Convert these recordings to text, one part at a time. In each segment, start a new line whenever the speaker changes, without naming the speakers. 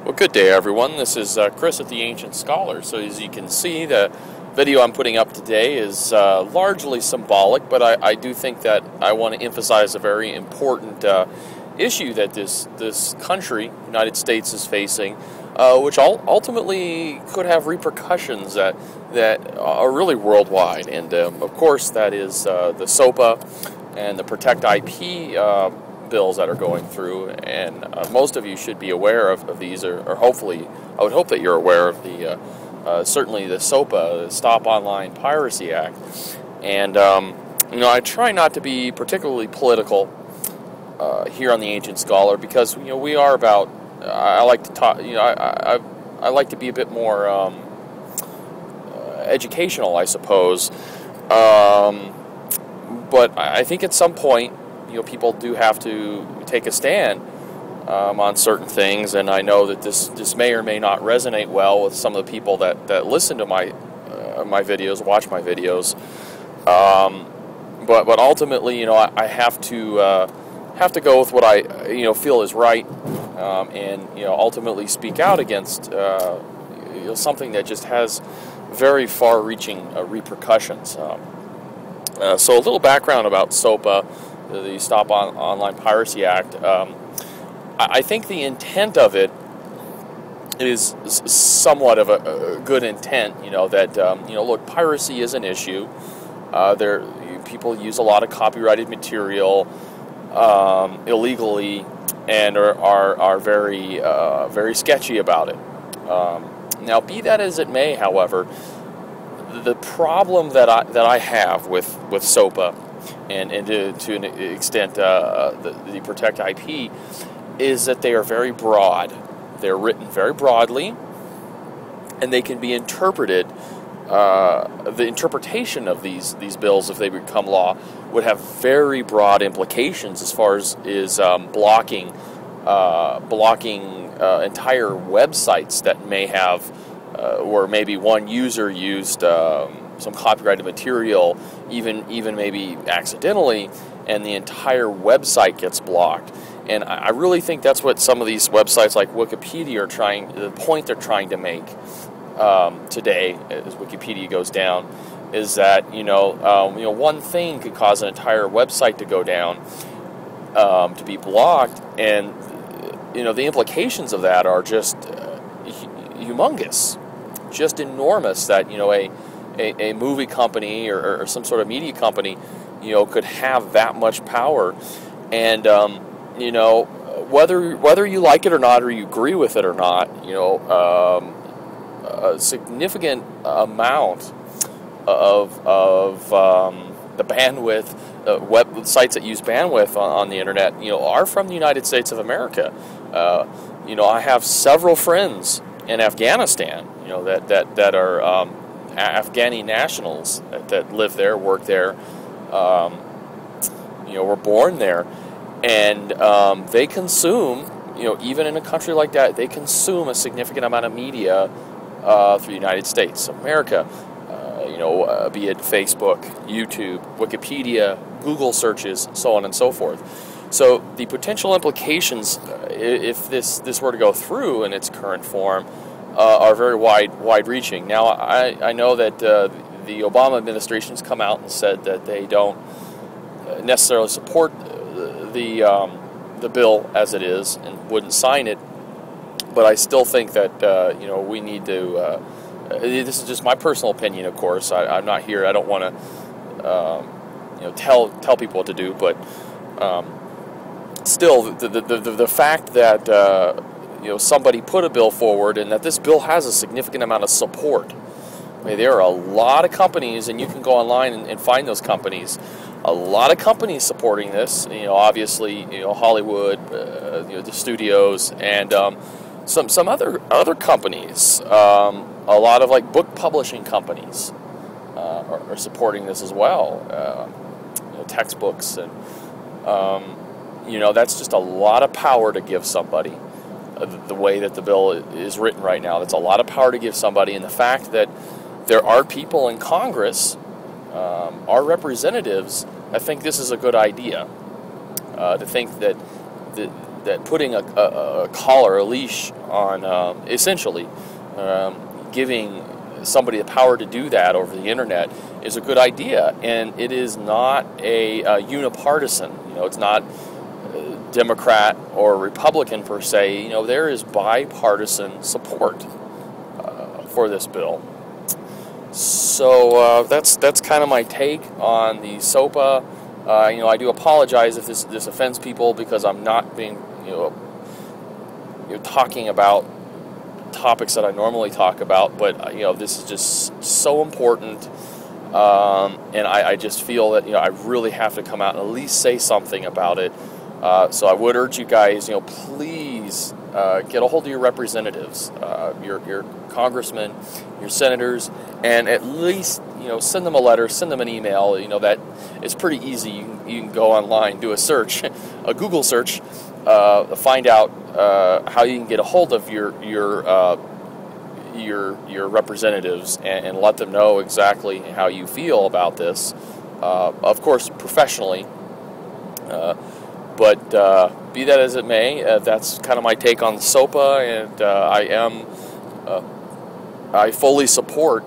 Well, good day, everyone. This is Chris at the Ancient Scholar. So as you can see, the video I'm putting up today is largely symbolic, but I do think that I want to emphasize a very important issue that this country, United States, is facing, which ultimately could have repercussions that are really worldwide. And of course, that is the Sopa and the Protect IP bills that are going through, and most of you should be aware of these, or hopefully, I would hope that you're aware of the certainly the Sopa, the Stop Online Piracy Act. And I try not to be particularly political here on the Ancient Scholar, because we are about. I like to talk. I like to be a bit more educational, I suppose. But I think at some point, people do have to take a stand on certain things, and I know that this may or may not resonate well with some of the people that listen to my videos, watch my videos. But ultimately, I have to go with what I feel is right, and ultimately speak out against something that just has very far-reaching repercussions. So a little background about Sopa, the Stop Online Piracy Act. I think the intent of it is somewhat of a good intent. Look, piracy is an issue. People use a lot of copyrighted material illegally, and are very very sketchy about it. Now, be that as it may, however, the problem that I have with Sopa, and to an extent the Protect IP, is that they are very broad. They're written very broadly, and they can be interpreted. The interpretation of these bills, if they become law, would have very broad implications as far as blocking entire websites that may have, where maybe one user used some copyrighted material, even maybe accidentally, and the entire website gets blocked. And I really think that's what some of these websites like Wikipedia are the point they're trying to make today, as Wikipedia goes down, is that one thing could cause an entire website to go down, to be blocked, and the implications of that are just humongous, just enormous. That a movie company or some sort of media company could have that much power, and whether you like it or not, or you agree with it or not, a significant amount of the bandwidth, websites that use bandwidth on the internet, are from the United States of America. I have several friends in Afghanistan, that are Afghani nationals that live there, work there, were born there, and they consume, even in a country like that, they consume a significant amount of media through the United States of America, be it Facebook, YouTube, Wikipedia, Google searches, so on and so forth. So the potential implications, if this were to go through in its current form, are very wide-reaching. Now, I know that the Obama administration has come out and said that they don't necessarily support the bill as it is and wouldn't sign it, but I still think that we need to. This is just my personal opinion, of course. I'm not here. I don't want to tell people what to do, but still, the fact that somebody put a bill forward, and that this bill has a significant amount of support. I mean, there are a lot of companies, and you can go online and find those companies. A lot of companies supporting this. Obviously, Hollywood, the studios, and some other companies. A lot of book publishing companies are supporting this as well. Textbooks, and that's just a lot of power to give somebody. The way that the bill is written right now, that's a lot of power to give somebody, and the fact that there are people in Congress, our representatives, I think this is a good idea. To think that that putting a collar, a leash on, essentially giving somebody the power to do that over the internet is a good idea, and it is not a unipartisan. It's not Democrat or Republican per se. There is bipartisan support for this bill. So that's kind of my take on the SOPA. I do apologize if this offends people, because I'm not being talking about topics that I normally talk about, but this is just so important, and I just feel that I really have to come out and at least say something about it. So I would urge you guys, please get a hold of your representatives, your congressmen, your senators, and at least send them a letter, send them an email. That it's pretty easy. You can go online, do a search, a Google search, find out how you can get a hold of your representatives, and let them know exactly how you feel about this. Of course, professionally. But be that as it may, that's kind of my take on SOPA, and I fully support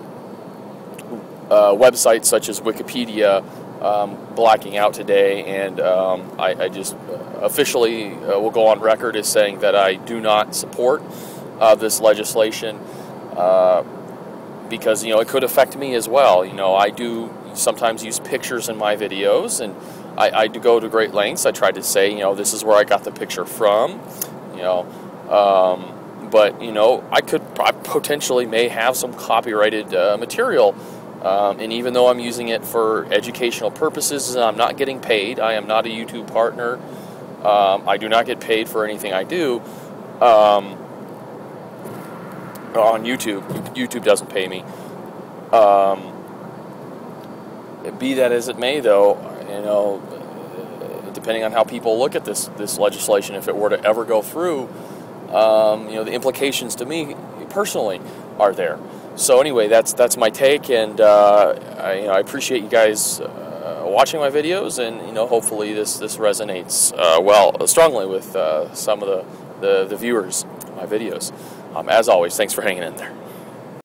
websites such as Wikipedia blacking out today, and I just officially will go on record as saying that I do not support this legislation, because it could affect me as well. I do sometimes use pictures in my videos, and I do go to great lengths. I try to say, this is where I got the picture from, but I potentially may have some copyrighted material, and even though I'm using it for educational purposes and I'm not getting paid, I am not a YouTube partner. I do not get paid for anything I do on YouTube. YouTube doesn't pay me. Be that as it may, though, depending on how people look at this legislation, if it were to ever go through, the implications to me personally are there. So anyway, that's my take, and I appreciate you guys watching my videos, and hopefully this resonates strongly with some of the viewers of my videos. As always, thanks for hanging in there.